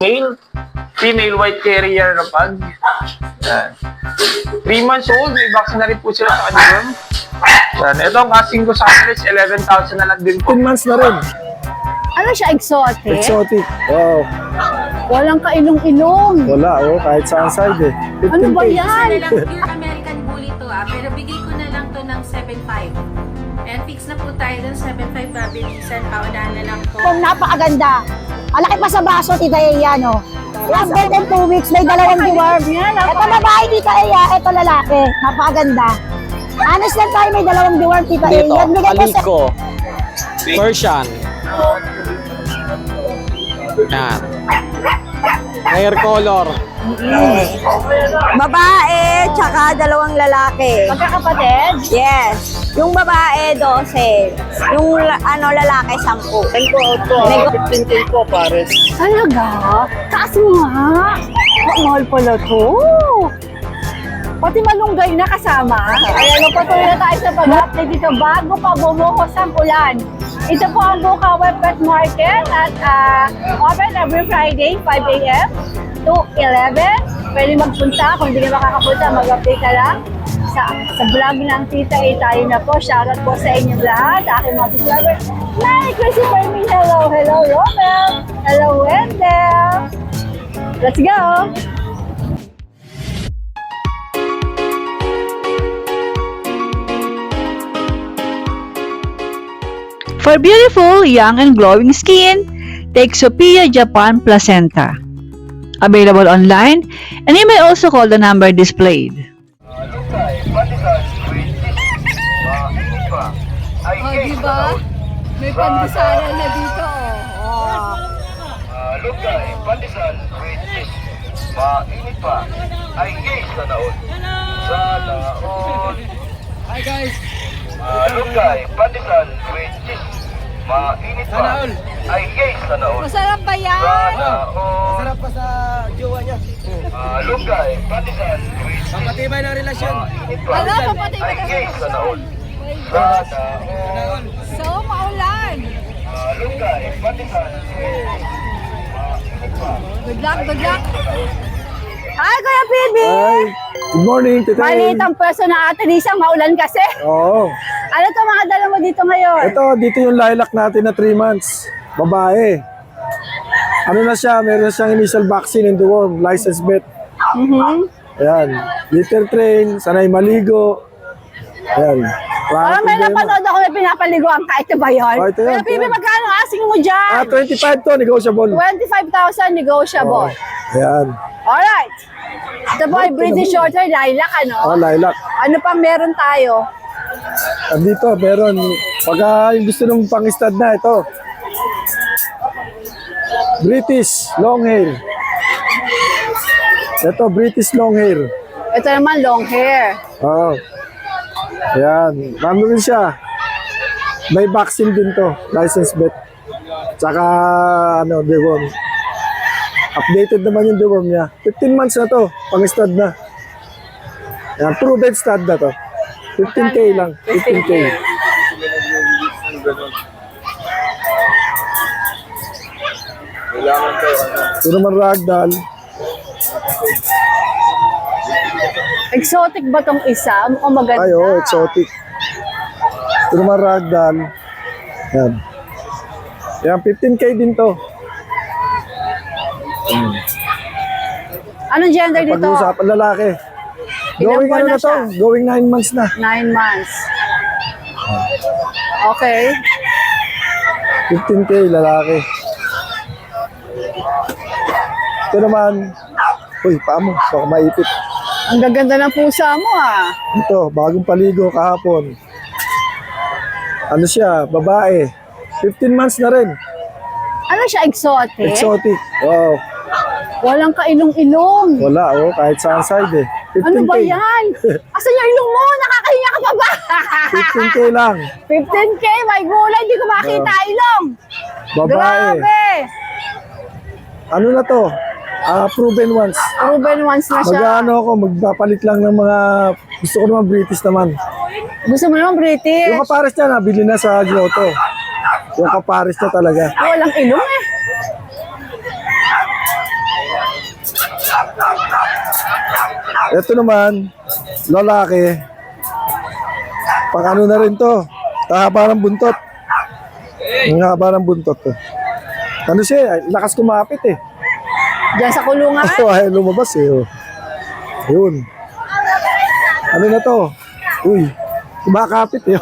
Male, female white terrier na pug. Yan. 3 months old, may vaccine na rin po sila sa kanila. Yan. Ito ang asking ko sa kanila is 11,000 na lang din po. 10 months na rin. Ano siya, exotic? Exotic. Wow. Walang kailong-ilong. Wala, oh. Kahit saan side eh. 15K. Ano ba yan? Isa na lang pure American Bully to pero bigay ko na lang to ng 7.5. And fix na po tayo ng 7.5 mabilisan, paunahan na lang po. Kung napakaganda. Alaki pa sa braso, Tita Eya, no? Last birth in 2 weeks, may dalawang deworm. Ito babae, Tita Eya, ito lalaki. Napakaganda. Honest lang tayo, may dalawang deworm, Tita Eya. Dito, Bigay ko sa... Alico. Persian. Yan. Hair color. Babae, tsaka dalawang lalaki. Magkakapatid? Yes. Yung babae, 12. Yung lalaki, 10. 15K po, pares. Talaga? Taas mo nga. Mahal pala to. Pati malunggay na kasama. Ayan, patuloy na tayo sa pag-update dito bago pa bumuhos ang ulan. Ito po ang Bukawi Pet Market at open every Friday, 5 a.m. to 11. Pwede magpunta. Kung hindi ka makakapunta, mag-update ka lang. Sa vlog ng Tita A tayo na po. Shoutout po sa inyo lahat. Aking mga subscribers. Merry Christmas! Hello, hello, Romel! Hello, Wendell! Let's go! For beautiful, young, and glowing skin, take Sophia Japan Placenta. Available online, and you may also call the number displayed. Oh, diba? May pandisanan na dito, oh. Lugay, pandesal, wait, mainit pa, ay yes na naon. Sa naon. Hi guys! Lugay, pandesal, wait, mainit pa, ay yes na naon. Masarap ba yan? Sa naon. Masarap pa sa jowa niya. Lugay, pandesal, wait, Pagkatibay ng relasyon. mainit pa, Wala, kapatid ay ka yes na naon. Sa naon. So, maulan. Lugay, pandesal, wait, mainit pa. Good luck, good luck. Hi, Kuya Pilbi! Ay, good morning, Tita Eya. Maliit ang pwesto na Ate Lisa, maulan kasi. Oo. Ano to mga dala mo dito ngayon? Ito, dito yung lilac natin na 3 months. Babae. Ano na siya, meron na siyang initial vaccine in the worm, license vet. Ayan. Litter train, sanay maligo. Ayan. Parang may napanood ako na pinapaliguan ka. Ito ba yun? Oh, ito yan, Kuya ito Pilbi, yan. magkano asking mo dyan? 25 to, negotiable. 25,000 negotiable. Ayan. Alright. Ito po ay British Shorthair Lilac, Oh, ano? lilac. Ano pang meron tayo? At dito, meron. Pagka yung gusto nung pang-stud na, ito. British long hair. Ito, British long hair. Ito naman, long hair. Oo. Ayan. Nandun siya. May vaccine din to. License vet. Tsaka, deworm. Updated naman yung deworm niya. 15 months na to. Pang-stud na. Ayan. Proven stud na to. 15K lang. 15K. Ito naman ragdoll. Exotic ba tong isa? Mukhang maganda. Ay, oh, exotic. Ito naman ragdoll. Yan. Yan, 15K din to. Anong gender dito? Pag-uusapan lalaki. Ilang Going buwan ano na na to? siya? Going 9 months na. 9 months. Okay. 15K lalaki. Ito naman. Uy, paa mo. Baka maipit. Ang gaganda ng pusa mo, ah. Ito, bagong paligo kahapon. Ano siya? Babae. 15 months na rin. Ano siya, exotic? Exotic. Wow. Walang kailong-ilong. Wala, oh. Kahit saan side eh. 15K. Ano ba yan? Asan yung ilong mo? Nakakahiya ka pa ba? 15K lang. 15K, may gulay. Hindi ko makita ilong. Babae. Grabe. Ano na to? Proven ones. Proven once na siya. Mag-ano ako, magpapalit lang ng mga, gusto ko naman British naman. Gusto mo naman British? Yung kapares niya, nabili na sa Grotto. Yung kapares niya talaga. Walang ilong eh. Ito naman, lalaki. Pang ano na rin to. Haba ng buntot. Ang haba ng buntot to. Ano siya, lakas kumapit eh. Diyan sa kulungan. Ay, lumabas eh. Oh. Yun. Ano na to? Uy, kumakapit eh.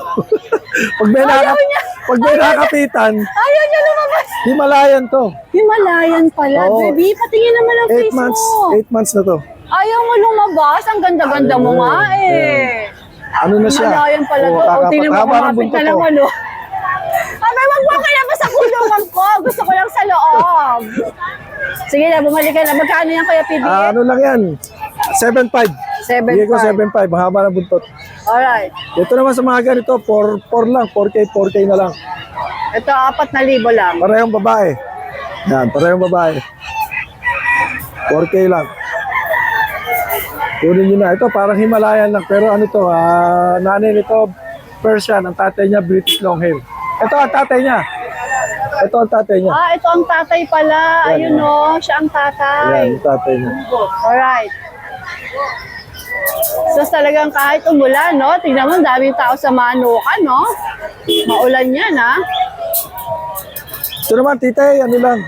Pag may nakapitan, Ayaw niya lumabas. Himalayan to. Himalayan pala, Oo. baby. Patingin naman ang 8 face months, mo. 8 months na to. Ayaw mo lumabas. Ang ganda-ganda mo nga eh. Ano na siya? Himalayan pala to. O, tingnan mo, haba ng kumapit buntot na to. lang ano. Abay, wag mo kailangan sa kulungan ko. Gusto ko lang sa loob. Sige na, bumalik ka na. Magkano yan, Kuya PB? Ano lang yan? 7.5. 7.5. Bigay ko 7.5. Mahaba ng buntot. Alright. Ito naman sa mga ganito, 4 lang. 4K na lang. Ito, 4,000 lang. Parehong babae. Yan, parehong babae. 4K lang. Kunin nyo na. Ito, parang Himalayan lang. Pero ano to, nanay nito, Persian. Ang tatay niya, British Longhair. Ito ang tatay niya. Ito ang tatay niya. Ah, ito ang tatay pala. Ayun o, siya ang tatay. Yan, ang tatay niya. Alright. So talagang kahit umulan, no? Tingnan mo, daming tao sa Manukan, no? Maulan yan, ha? Ito naman, tita, ano lang.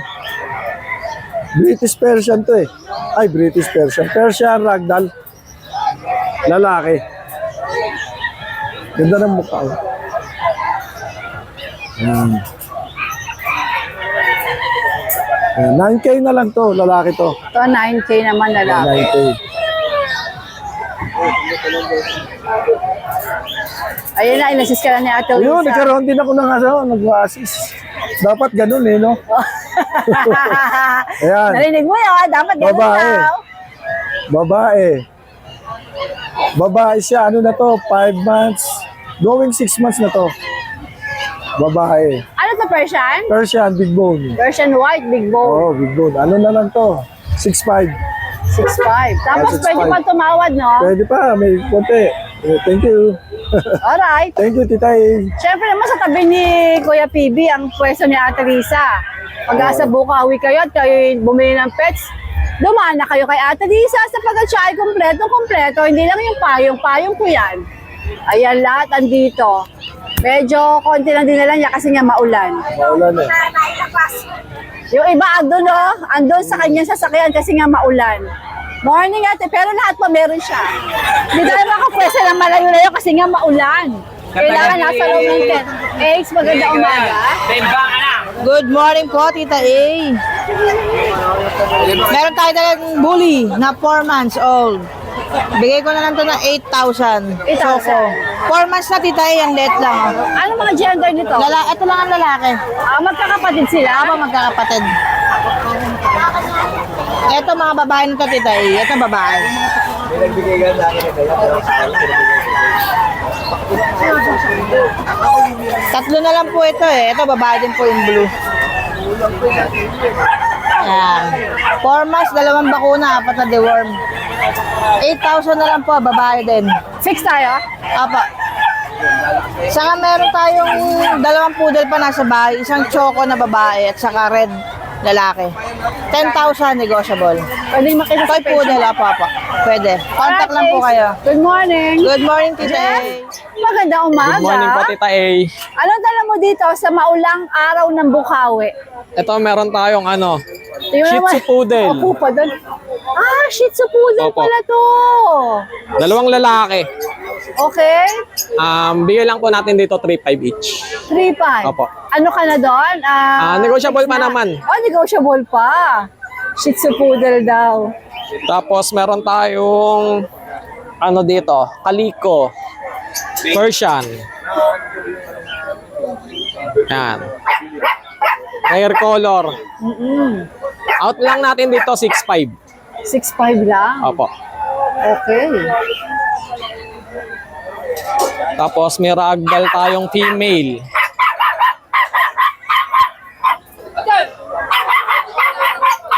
British Persian to eh. Ay, British Persian. Persian Ragdoll. Lalaki. Ganda ng mukha. Oh. Yan. Yan, 9K na lang to, lalaki to. Ito, 9K naman na lang. 9K. Ayun na, inasis ka na ni Ate Ayun, Lisa. nagkaroon din ako ng nag-assist. Dapat ganun eh, no? Ayan. Narinig mo yun, dapat ganun Babae. daw. Babae. Babae siya, ano na to, 5 months. Going 6 months na to. Babae. Ano to, Persian? Persian, big bone. Persian white, big bone. Oo, big bone. Ano na lang to? 6'5". 6'5". Tapos 6'5". pwede pa tumawad, no? Pwede pa, may konti. Thank you. Alright. Thank you, titay. Siyempre naman sa tabi ni Kuya PB ang pwesto ni Ate Risa. Pag-asa Bukawi kayo at kayo bumili ng pets, dumaan na kayo kay Ate Risa sapagkat siya ay kompleto. Hindi lang yung payong ko yan. Ayan, lahat andito. Medyo konti lang dinala niya kasi nga maulan. Maulan eh. Yung iba andun sa kanyang sasakyan kasi nga maulan. Morning ate, pero lahat pa meron siya. Hindi tayo makapwesa ng malayo-layo kasi nga maulan. Kailangan nasa loob ng tent. Eggs, maganda umaga. Good morning po, Tita A. Meron tayo talagang bully na 4 months old. Bigay ko na lang to ng 8,000. 8,000. 4 months na, Tita A, ang let lang. Ano mga gender nito? Ito lang ang lalaki. Magkakapatid sila? Ako magkakapatid. Ito mga babae nito, Tita A. Ito babae. Tatlo na lang po ito eh. Ito babae din po yung blue. Ayan. 4 months, 2 bakuna, 4 na deworm. 8,000 na lang po, babae din. Fix tayo? Apa. Saka meron tayong 2 poodle pa nasa bahay, isang choco na babae at saka red lalaki. 10,000 negotiable. Pwedeng makita sa Toy poodle, apa. Pwede. Contact lang po kayo. Good morning. Good morning, Tita A. Maganda umaga. Good morning po, Tita A. Anong dala mo dito sa maulang araw ng Bukawi? Ito, meron tayong Tingnan Shih Tzu naman. Poodle. Opo pa doon. Ah, Shih Tzu Poodle Opo. pala to. 2 lalaki. Okay. Bigay lang po natin dito 3,500 each. 3,500. Opo. Ano ka na doon? Negotiable pa na. naman. Oh, negotiable pa. Shih Tzu Poodle daw. Tapos meron tayong dito, Calico, Persian. Yan. Hair color. Out lang natin dito 6,500. 6,500 lang. Opo. Okay. Tapos may ragdoll tayong female.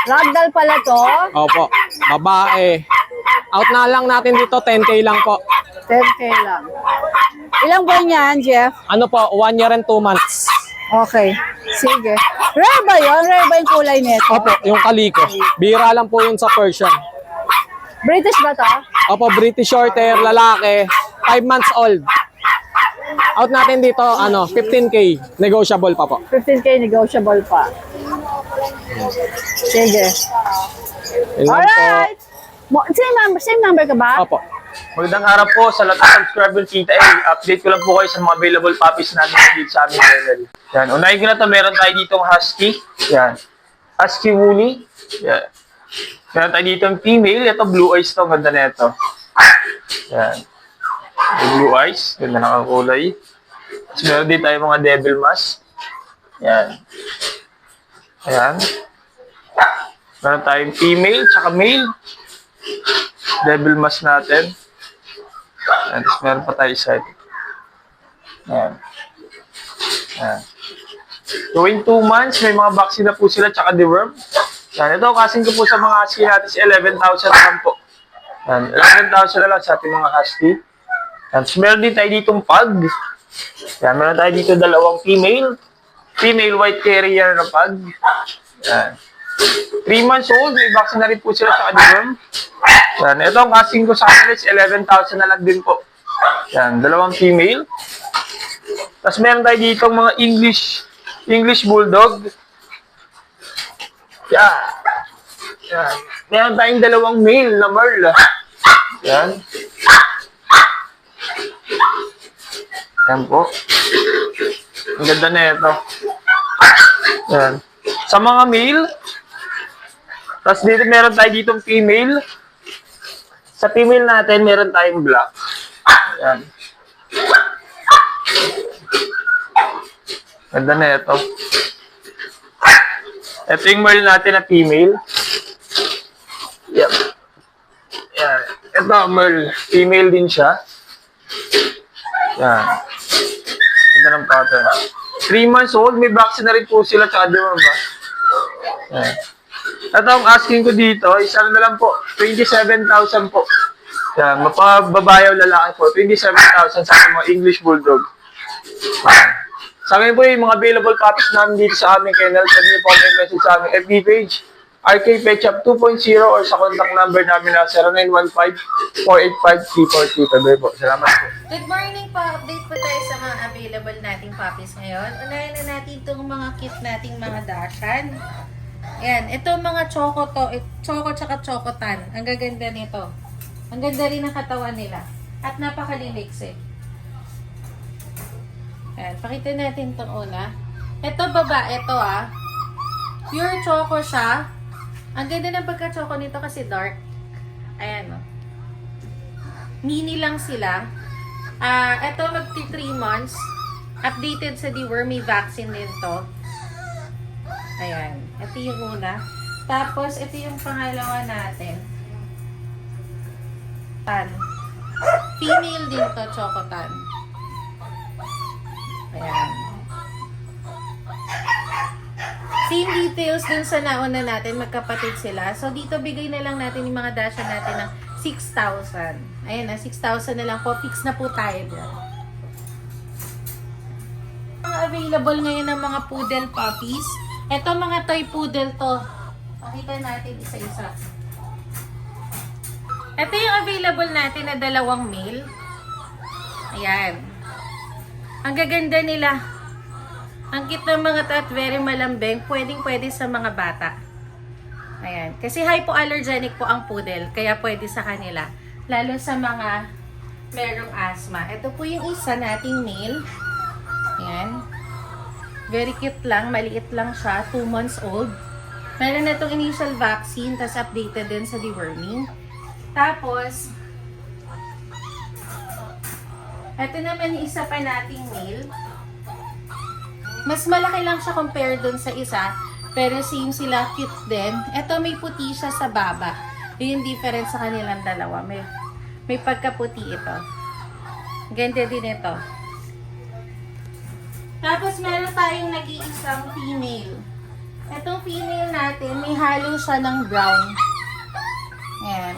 Ragdoll pala to. Opo. Babae. Out na lang natin dito 10K lang po. 10K lang. Ilang buwan yan, Jeff? Ano po, 1 year and 2 months. Okay. Sige. Rare ba yun? Rare ba yung kulay nito? Opo, yung Calico. Bira lang po yun sa Persian. British ba to? Opo, British Shorthair, lalaki, 5 months old. Out natin dito, 15K. Negotiable pa po. 15K negotiable pa. Sige. Yun lang Alright! Same number ka ba? po. Opo. Magandang araw po sa lahat ng subscriber ng Tita A. Update ko lang po kayo sa mga available puppies natin dito sa aming channel. Yan. Unahin ko na ito. Meron tayo ditong Husky. Yan. Husky Woolly. Yan. Meron tayo ditong female. Ito, blue eyes to. Ganda na ito. Yan. May blue eyes. Ganda na ang kulay. Tapos meron din tayo mga devil mask. Yan. Ayan. Meron tayong female tsaka male. Devil mask natin. Ayan. Tapos meron pa tayo isa. Ayan. Ayan. Tuwing 2 months, may mga vaccine na po sila tsaka deworm. Ayan. Ito, kasing ko po sa mga husky natin is 11,000 lang po. Ayan. 11,000 na lang sa ating mga husky. Ayan. Tapos meron din tayo ditong pug. Ayan. Meron tayo dito dalawang female. Female white terrier na pug. Ayan. 3 months old, may vaccine na rin po sila sa deworm. Yan. Ito ang kasing ko sa kanila is 11,000 na lang din po. Yan. Dalawang female. Tapos meron tayo dito mga English Bulldog. Yan. Yan. Meron tayong dalawang male na Merle. Yan. Yan po. Ang ganda na ito. Yan. Sa mga male, tapos dito meron tayo ditong female. Sa female natin, meron tayong black. Ayan. Ganda na ito. Ito yung merle natin na female. Yep. Ayan. Ito, merle. Female din siya. Ayan. Ganda ng pattern. 3 months old, may vaccine na rin po sila tsaka deworm ba? Ayan. Ito ang asking ko dito, isa na lang po, 27,000 po. Yan, mapababayaw lalaki po, 27,000 sa mga English Bulldog. Sa akin po yung mga available puppies namin dito sa aming kennel. Pwede niyo po may message sa aming FB page, RK Pet Shop 2.0 or sa contact number namin na 0915-485-3435 po. Salamat po. Good morning po. Update po tayo sa mga available nating puppies ngayon. Unahin na natin itong mga cute nating mga Dachshund. Ayan, ito mga choco tsaka chocotan. Ang gaganda nito. Ang ganda rin ng katawan nila. At napakaliliks eh. Ayan, pakita natin itong una. Ito babae ito Pure choco siya. Ang ganda ng pagka-choco nito kasi dark. Ayan o. Mini lang sila. Ito magti 3 months. Updated sa deworm, may vaccine din to. Ayan. Ito yung una. Tapos, ito yung pangalawa natin. Tan. Female din to, chocotan. Ayan. Same details dun sa nauna natin, magkapatid sila. So, dito bigay na lang natin yung mga Dachshund natin ng 6,000. Ayan na, 6,000 na lang po. Fix na po tayo dyan. Mga available ngayon ng mga poodle puppies. Ito mga toy poodle to. Pakita natin isa-isa. Ito yung available natin na dalawang male. Ayan. Ang gaganda nila. Ang cute ng mga to at very malambing. Pwedeng-pwede sa mga bata. Ayan. Kasi hypoallergenic po ang poodle. Kaya pwede sa kanila. Lalo sa mga merong asthma. Ito po yung isa nating male. Ayan. Very cute lang. Maliit lang siya. 2 months old. Meron na itong initial vaccine. Tapos updated din sa deworming. Tapos, ito naman yung isa pa nating male. Mas malaki lang siya compared dun sa isa. Pero same sila. Cute din. Ito may puti siya sa baba. Yung difference sa kanilang dalawa. May pagkaputi ito. Ganda din ito. Tapos, meron tayong nag-iisang female. Itong female natin, may halo siya ng brown. Ayan.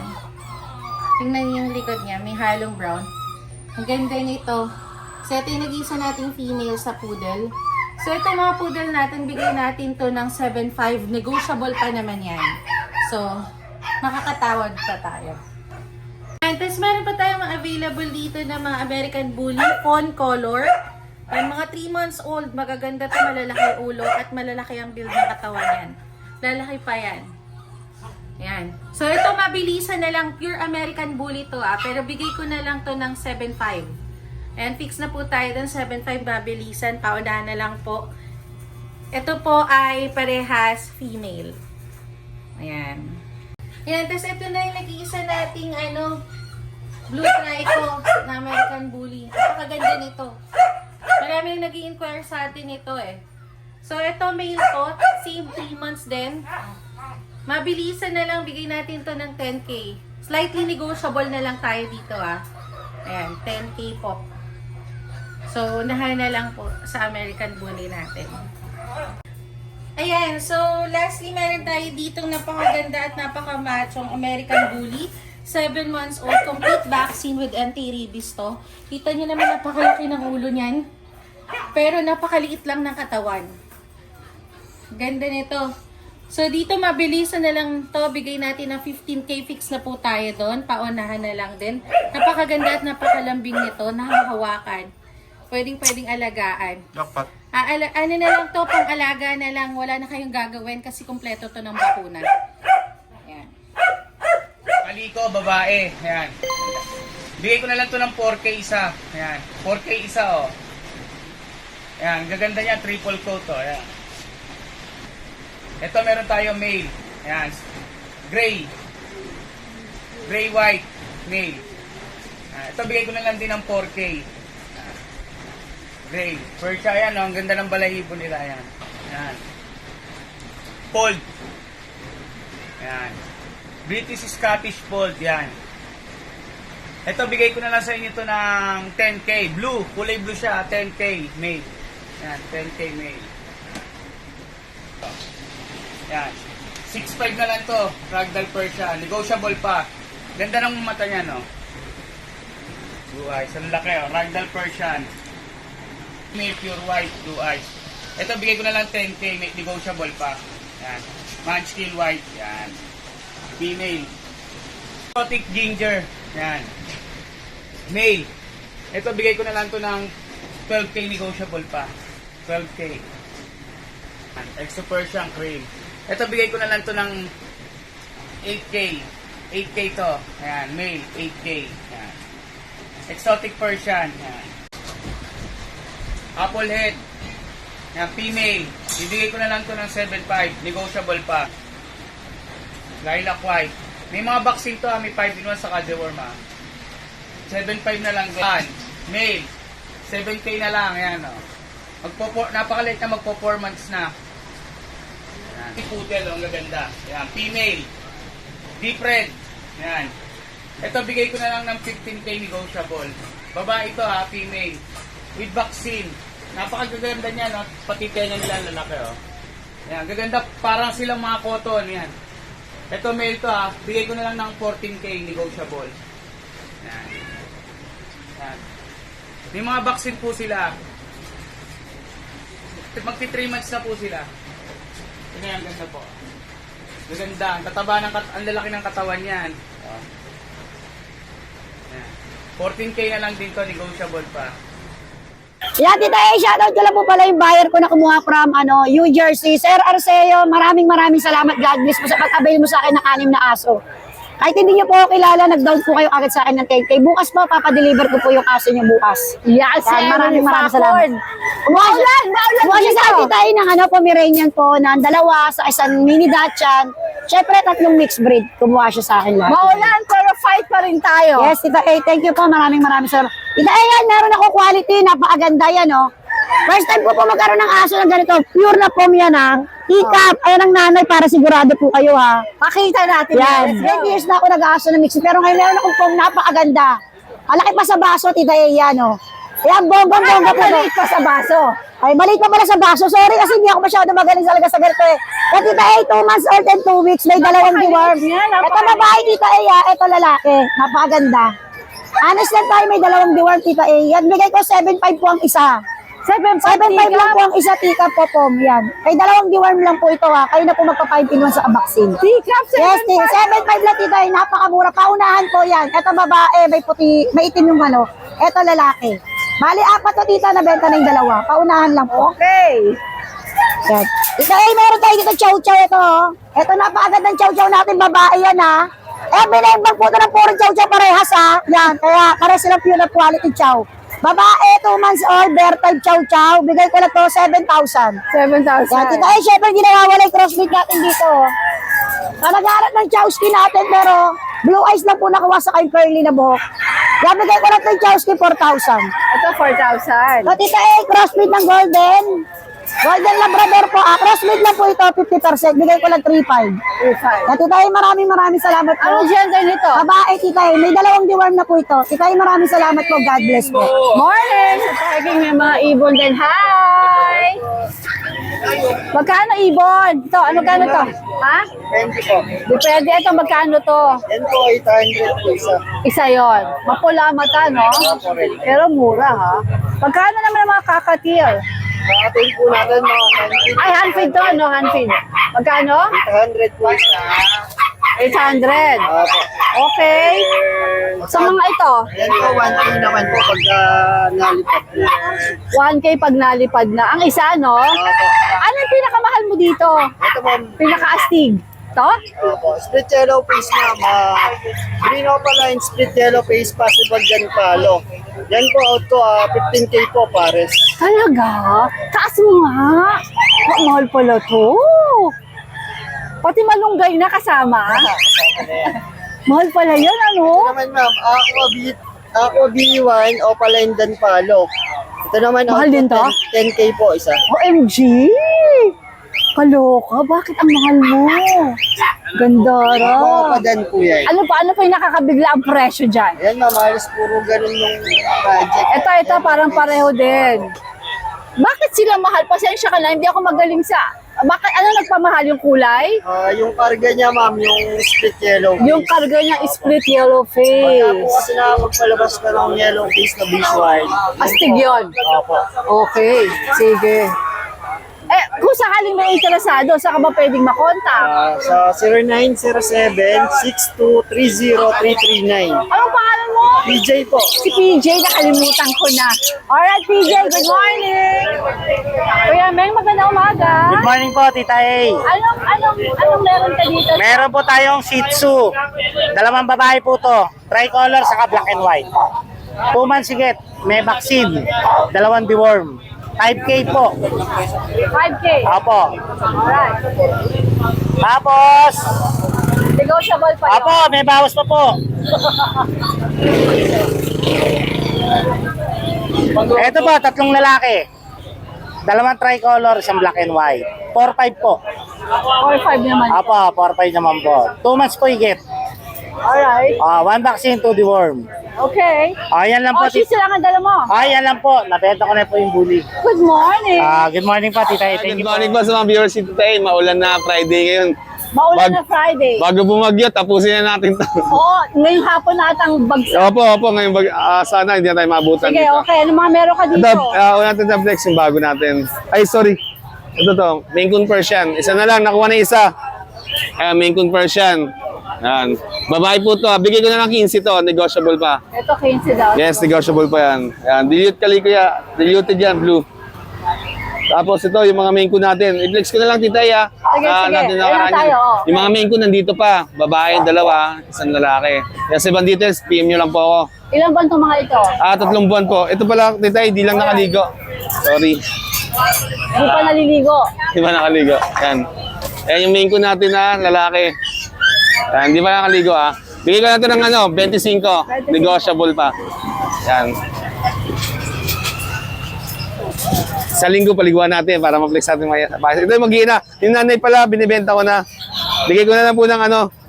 Tingnan niyo yung likod niya, may halong brown. Ang ganda nito. So, ito yung nag-iisa nating female sa poodle. So, ito mga poodle natin, bigay natin to ng 7,500. Negotiable pa naman yan. So, makakatawad pa tayo. And tapos meron pa tayong mga available dito na mga American Bully, fawn color. Yan, mga 3 months old, magaganda to, malalaki ulo at malalaki ang build ng katawan yan. Lalaki pa yan. Yan. So ito mabilisan na lang, pure American Bully to pero bigay ko na lang to ng 7.5. And fix na po tayo dun, 7.5 mabilisan, paunahan na lang po. Ito po ay parehas female. Ayan. Yan, tapos ito na yung nag-iisa nating blue trico na American Bully. Napakaganda nito. Marami yung nag-i-inquire sa atin ito So, ito male to. Same 3 months din. Mabilisan na lang. Bigay natin to ng 10K. Slightly negotiable na lang tayo dito Ayan, 10K po. So, unahan na lang po sa American Bully natin. Ayan, so lastly, meron tayo ditong napakaganda at napakamachong American Bully. 7 months old, complete vaccine with anti-rabies to. Kita nyo naman napakalaki ng ulo niyan. Pero napakaliit lang ng katawan. Ganda nito. So dito mabilisan na lang to. Bigay natin ng 15K, fix na po tayo doon. Paunahan na lang din. Napakaganda at napakalambing nito. Nakahawakan. Pwedeng alagaan. Jackpot. Ano na lang to, pang-alaga na lang. Wala na kayong gagawin kasi kumpleto to ng bakuna. Ayan. Kaliko, babae. Ayan. Bigay ko na lang to ng 4K isa. Ayan. 4K isa Ayan. Gaganda niya. Triple coat Ayan. Ito meron tayo male. Ayan. Gray. Gray white. Male. Ayan. Ito bigay ko na lang din ng 4K. Gray. Persia yan, ang ganda ng balahibo nila. Ayan. Ayan. Fold. Ayan. British Scottish Fold. Yan. Ito, bigay ko na lang sa inyo to ng 10K. Blue. Kulay blue siya. 10K. Male. Ayan. 10K male. Ayan. 6.5 na lang to. Ragdoll Persia. Negotiable pa. Ganda ng mata niya, no? Blue eyes. Ang laki, Ragdoll Persian. May pure white, blue eyes. Ito, bigay ko na lang 10K, may negotiable pa. Yan. Munchkin white, yan. Female. Exotic ginger, yan. Male. Ito, bigay ko na lang to ng 12K, negotiable pa. 12K. Yan. Exo Persian cream. Ito, bigay ko na lang to ng 8K. 8K to. Yan, male, 8K. Yan. Exotic Persian, yan. Apple head. Yan, female. Ibigay ko na lang to ng 7.5. Negotiable pa. Lilac white. May mga vaccine to may 5-in-1 sa deworm 7.5 na lang. Male. 7K na lang. Yan napakaliit na magpo 4 months na. Yan. Poodle ang gaganda. Yan. Female. Deep red. Yan. Ito bigay ko na lang ng 15K negotiable. Babae ito female. With vaccine. Napakagaganda niya, no? Pati tenga nila lalaki, Yan, gaganda, parang silang mga cotton, yan. Ito male to, bigay ko na lang ng 14K negotiable. Yan. Yan. May mga vaccine po sila. Magti 3 months na po sila. Ito yan, ganda po. Gaganda, ang tataba ang lalaki ng katawan yan. Yan. 14K na lang din to, negotiable pa. Yan, Tita A, shoutout ko lang po pala yung buyer ko na kumuha from New Jersey. Sir Arceo, maraming salamat. God bless po sa pag-avail mo sa akin ng 6 na aso. Kahit hindi niyo po ako kilala, nag-down po kayo agad sa akin ng 10K. Bukas po, papadeliver ko po yung aso niyo bukas. Yes, Yan, maraming salamat. Kumuha siya sa akin, Tita A, ng Pomeranian po, ng 2, sa isang mini Dachshund. Siyempre, 3 mixed breed. Kumuha siya sa akin lahat. Maulan, pero fight pa rin tayo. Yes, Tita A, thank you po. Maraming salamat. Tita A, yan, meron ako quality. Napakaganda yan, First time ko po magkaroon ng aso ng ganito. Pure na po yan, Ikap. Ayan ang nanay para sigurado po kayo, Makita natin. Yan. 20 years na ako nag-aso ng mixed. Pero ngayon meron akong pong napakaganda. Malaki pa sa baso, Tita A, yan, Ayan, bonggang-bongga po. Maliit pa sa baso. Ay, maliit pa pala sa baso. Sorry kasi hindi ako masyado magaling sa laga sa ganito Kaya Tita A, 2 months old and 2 weeks. May 2 deworm. Ito babae, Tita A, ito lalaki. Napakaganda. Honest lang tayo, may 2 deworm, Tita A. Yan, bigay ko 7.5 po ang isa. 7.5 lang po ang isa tikap po, Pom. Yan. Kay dalawang deworm lang po ito ha. Kayo na po magpa-5 in 1 sa vaccine. Tikap, 7.5. Yes, 7.5 lang tita. Napakamura. Paunahan po yan. Ito babae, may puti, may itim yung ano. Ito lalaki. Bali, 4 to tita na benta ng dalawa. Paunahan lang po. Okay. Yan. Ito ay meron tayo dito chow-chow ito. Ito napakagandang chow-chow natin, babae yan ha. Binibang po ito ng puro chow-chow parehas ha. Yan, kaya para silang pure na quality chow. Babae, 2 months old, bear type chow-chow. Bigay ko na to 7,000. 7,000. Yan, tita ay syempre hindi nawawala yung crossbreed natin dito. Nag-aaral ng chowski natin pero blue eyes lang po nakuha sa kayong curly na buhok. Yan, bigay ko na ito yung chowski 4,000. Ito, 4,000. So, tita ay crossbreed ng golden. Golden Labrador po. Crossbreed lang po ito, 50%. Bigay ko lang 3,500. 3,500. Tita ay maraming salamat po. Anong gender nito? Babae, tita ay may 2 deworm na po ito. Tita ay maraming salamat po. God bless po. Morning! Sa parking may mga ibon din. Hi! Magkano ibon? Ito, ano kano to? Ha? 20 po. Depende. Ito, magkano to? Yan po, 800 po isa. Isa yon. Mapula mata, no? Pero mura, ha? Magkano naman ang mga kakatil? Nakatin po natin mga Ay, handfeed to, no? Handfeed. Magkano? 100 po isa. 800. Okay. Sa mga ito, Yan po, 1K naman po pagka nalipat po. 1K pag nalipad na. Ang isa, no? Ano yung pinakamahal mo dito? Ito po, Pinaka-astig? To? split yellow face na green opaline, split yellow face, possible dyan palo. Yan po, out ko, 15K po pares. Talaga? Taas mo nga. Mahal pala to. Pati malunggay na kasama. Mahal pala yan, ano? Ito naman ma'am, Aqua B1, opaline dan palo. Ito naman, Mahal out din ko, to? 10K po isa. OMG! Kaloka, bakit ang mahal mo? Gandara. Mga padan po yan. Ano pa yung nakakabigla ang presyo dyan? Yan ma'am, halos puro ganun yung project. Ito, parang pareho din. Bakit sila mahal? Pasensya ka na, hindi ako magaling sa... Bakit, ano nagpamahal yung kulay? Yung karga niya ma'am, yung split yellow face. Yung karga niya is split yellow Kaya po face. kasi nakapagpalabas ka ng yellow face na visual. Astig yun. Opo. Okay, sige. Kung sakaling may interesado, saan ka ba pwedeng makontak? Sa 0917-6230-339. Anong pangalan mo? PJ po. Si PJ, nakalimutan ko na. Alright, PJ, good morning! Kuya Meng, magandang umaga. Good morning po, Tita A. Anong meron ka dito? Meron po tayong Shih Tzu. 2 babae po to. Tricolor saka black and white. 2 months higit. May vaccine. 2 deworm. 5K po. 5K. Apo. Alright. Tapos, Negotiable pa yun. apo, may bawas pa po. Ito po, 3 lalaki. 2 tricolor, 1 black and white. 4-5 po. 4-5 naman. Apo, 4-5 naman po. 2 months po higit. Alright. 1 vaccine, 2 deworm. Okay. Yan lang po. She's lang ang dala mo. Yan lang po. Nabenta ko na po yung bully. Good morning. Good morning po, Tita A. Thank Good you po. morning po sa mga viewers dito tayo. Maulan na Friday ngayon. Maulan na Friday. Bago bumagyo, tapusin na natin ito. Oo, ngayong hapon na atang bagsak. Opo. Ngayon, sana hindi na tayo mabutan Sige, dito. okay. Ano mga meron ka dito? Ito, una natin na flex yung bago natin. Ay, sorry. Ito to, Maine Coon Persian. Isa na lang, nakuha na isa. Maine Coon Persian. Yan. Babae po to. Bigay ko na lang 15 to. Negotiable pa. Ito, 15 daw. Yes, negotiable pa yan. Yan. Dilute kalikuya. Diluted yan, blue. Tapos ito, yung mga main ko natin. I-flex ko na lang, Tita Ya. Sige. Natin Ayun nakaraan tayo, yun. oh. Yung mga main ko nandito pa. Babae, 2, isang lalaki. Kaya si Bandites, PM nyo lang po ako. Ilang buwan itong mga ito? 3 buwan po. Ito pala, Tita, hindi lang nakaligo. Sorry. Hindi pa naliligo. Hindi ba nakaligo? Yan. Yan yung main ko natin na lalaki. Yan, hindi ba nakaligo Bigay ko natin ng 25. Negotiable pa. Yan. Sa linggo, paliguan natin para ma-flex natin mga. Ito yung mag-iina. Yung nanay pala, binibenta ko na. Bigay ko na lang po ng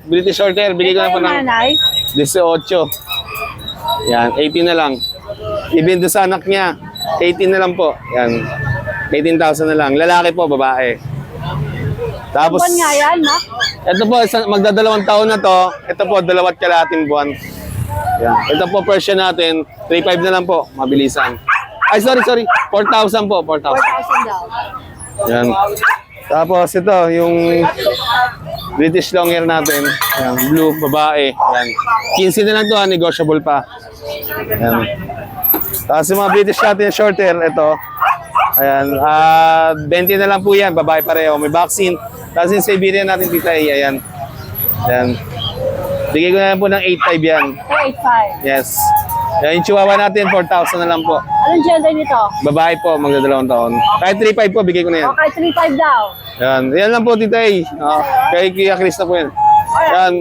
British short hair. Bigay ko na po ng Nanay? 18. Yan, 18 na lang. Ibenta sa anak niya, 18 na lang po. Yan, 18,000 na lang. Lalaki po, babae. Tapos, Buwan nga yan, ha? ito po, magdadalawang taon na to. Ito po, 2 kalahating buwan. Yan. Ito po, Persian natin. 3.5 na lang po, mabilisan. Ay, sorry. 4,000 po, 4,000. 4,000 daw. Yan. Tapos ito, yung British long hair natin. Yan, blue, babae. Yan. 15 na lang to, negotiable pa. Yan. Tapos yung mga British natin short hair, ito. Ayan, 20 na lang po yan, babae pareho. May vaccine. Tapos yung Siberian natin, tita, ayan. Ayan. Bigay ko na lang po ng 8,500 yan. 8,500. Yes. Yan, yung Chihuahua natin, 4,000 na lang po. Anong gender nito? Babae po, magdadalawang taon. Kahit 3,500 po, bigay ko na yan. Okay, 3,500 daw. Yan, yan lang po, tita A. Kay Kuya Chris na po yan. Yan,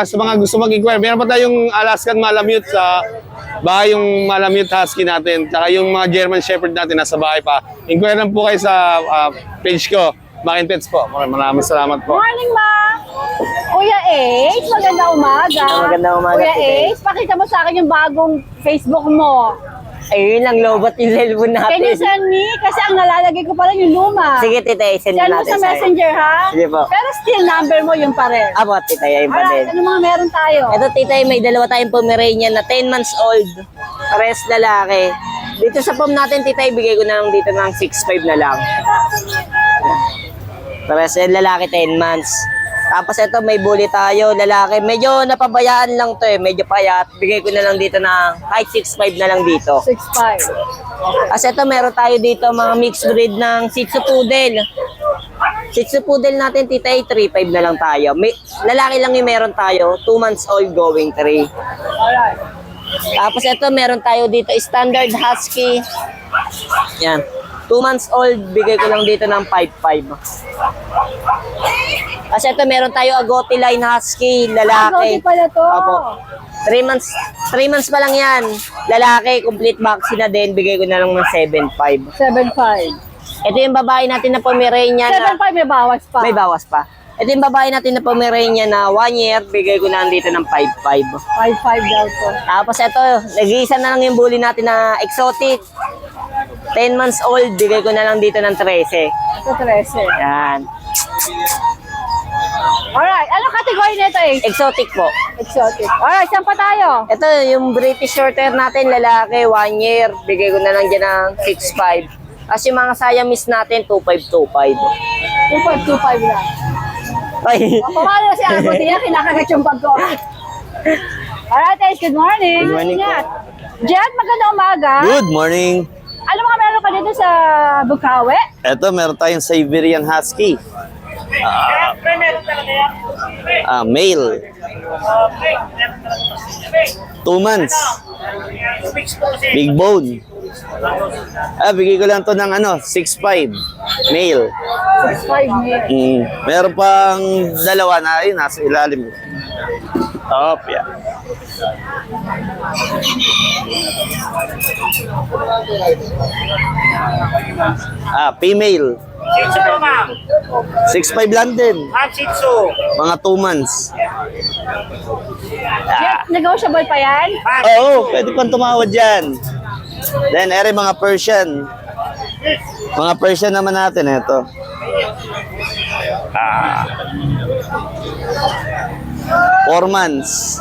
sa mga gusto mag-inquire, meron pa tayong Alaskan Malamute sa bahay, yung Malamute Husky natin. Tsaka yung mga German Shepherd natin nasa bahay pa. Inquire lang po kayo sa page ko, Makin Pets po. Maraming salamat po. Morning, ma! Kuya Ace, magandang umaga. Magandang umaga, Kuya Tita Ace, pakita mo sa akin yung bagong Facebook mo. Ayun lang, lobot yung cellphone natin. Can you send me? Kasi ang nalalagay ko pa lang yung luma. Sige, tita, send Send mo natin sa sa'yo. messenger, ha? Sige po. Pero still, number mo yung pa rin. Apo, tita, yun pa din. Alright, ano mga meron tayo? Ito, tita, may dalawa tayong Pomeranian na 10 months old. Pares lalaki. Dito sa pom natin, tita, ibigay ko na lang dito ng 6,500 na lang. Pares lalaki, 10 months. Tapos ito, may bully tayo, lalaki. Medyo napabayaan lang to medyo payat. Bigay ko na lang dito ng kahit 6,500 na lang dito. 6,500. Kasi ito, meron tayo dito mga mixed breed ng Shih Tzu Poodle. Shih Tzu Poodle natin, tita, 3,500 na lang tayo. Lalaki lang yung meron tayo, 2 months old going 3. Alright. Tapos ito, meron tayo dito, Standard Husky. Yan. 2 months old, bigay ko lang dito ng 5,500. Kasi ito, meron tayo Agouti Line Husky, lalaki. Agouti pala to. Opo. 3 months pa lang yan. Lalaki, complete vaccine na din, bigay ko na lang ng 7,500. 7,500. Ito yung babae natin na Pomeranian na 7,500 may bawas pa. may bawas pa. Ito yung babae natin na Pomeranian na 1 year, bigay ko na lang dito ng 5,500. 5,500 daw to. Tapos ito, nag-iisa na lang yung bully natin na exotic. 10 months old, bigay ko na lang dito ng 13. Ito 13. Yan. Alright, anong category nito eh? Exotic po. Exotic. Alright, saan pa tayo? Ito, yung British Shorthair natin, lalaki, 1 year. Bigay ko na lang dyan ng 6,500. Kasi yung mga Siamese natin, 2,525. 2,525 lang. Ay. Pamalo na si Agouti yan, kinakagat yung bag ko. Alright, guys, good morning. Good morning Ingat. Jen, magandang umaga. Good morning. Ano mga meron ka dito sa Bukawi? Ito, meron tayong Siberian Husky. Male. 2 months. Big bone. Bigay ko lang to ng 6,500. Male. 6,500 mil. Meron pang dalawa na yun, nasa ilalim. Yeah. Female. Shih Tzu po, ma'am. 6,500 lang din. Ma'am, Shih Tzu. Mga 2 months. Jen, negotiable pa yan? Oo, pwede pang tumawad dyan. Then, mga Persian. Mga Persian naman natin, ito. 4 months.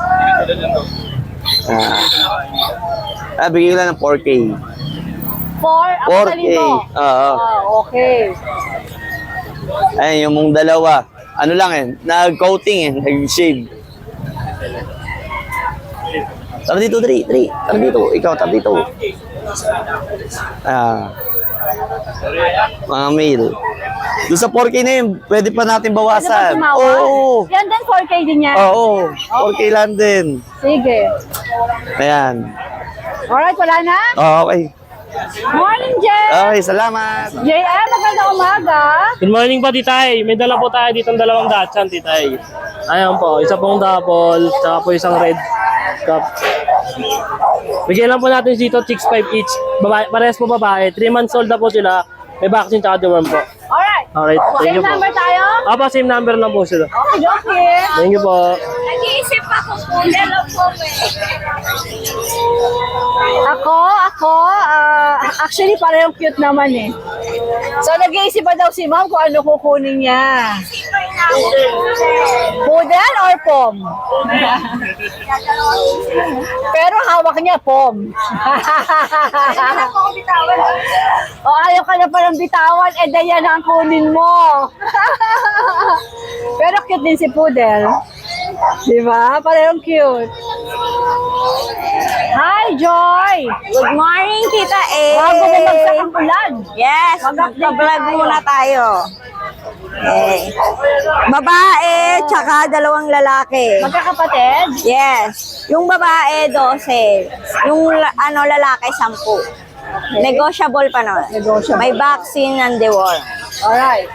Bigyan ko lang ng 4K. 4K. Oo. Okay. Ayun, yung mong dalawa. Ano lang nag-coating nag-shave. Tara dito, Dre. Tara dito. Ikaw, tara dito. Mga male. Doon sa 4K na yun, pwede pa natin bawasan. Pwede pa tumawad? Oo. Yan din, 4K din yan? Oo. 4K lang din. Sige. Ayan. Alright, wala na? Okay. Morning, Jen! Okay, salamat. JM, magandang umaga. Good morning po, Titay. May dala po tayo dito ng 2 Dachshund, Titay. Ayan po, isa pong double, tsaka po isang red cup. Bigyan lang po natin dito 6,500 each. Parehas po babae. 3 months old na po sila. May vaccine tsaka deworm po. Alright. Alright, thank Same you po. number tayo? Apo, same number lang po sila. Okay. Thank you po. Nag-iisip ako po. Ako, actually parehong cute naman eh. So nag-iisip pa daw si ma'am kung ano kukunin niya. Poodle or pom? Pero hawak niya pom. O ayaw ka na palang bitawan, eh yan ang kunin mo. Pero cute din si Poodle. Diba? Parehong cute. Hi, Joy! Good morning, Tita A. Bago bumagsak ang ulan. Yes, mag-vlog muna tayo. Okay. Babae, tsaka dalawang lalaki. Magkakapatid? Yes. Yung babae, 12. Yung lalaki, 10. Negotiable pa naman. Negotiable. May vaccine and deworm. Alright.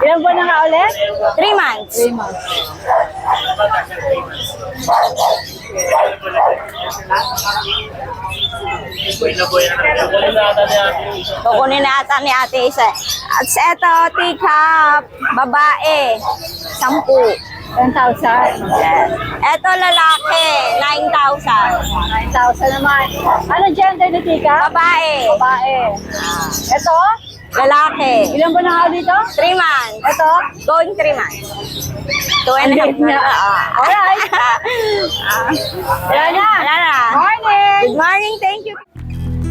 Ilan ba na nga ulit? 3 months. 3 months. Kukunin na ata ni ate isa. At eto, teacup, babae, 10. 10,000. Yes. Eto, lalaki, 9,000. 9,000 naman. Ano gender ni Tika? Babae. Babae. Ito? Lalaki. Ilan ba na nga dito? 3 months. Ito? Going 3 months. 2 and a half Ang na. Alright. Wala na. Wala na. Morning! Good morning. Thank you.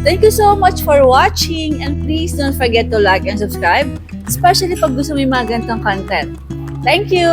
Thank you so much for watching and please don't forget to like and subscribe, especially pag gusto mo yung mga ganitong content. Thank you!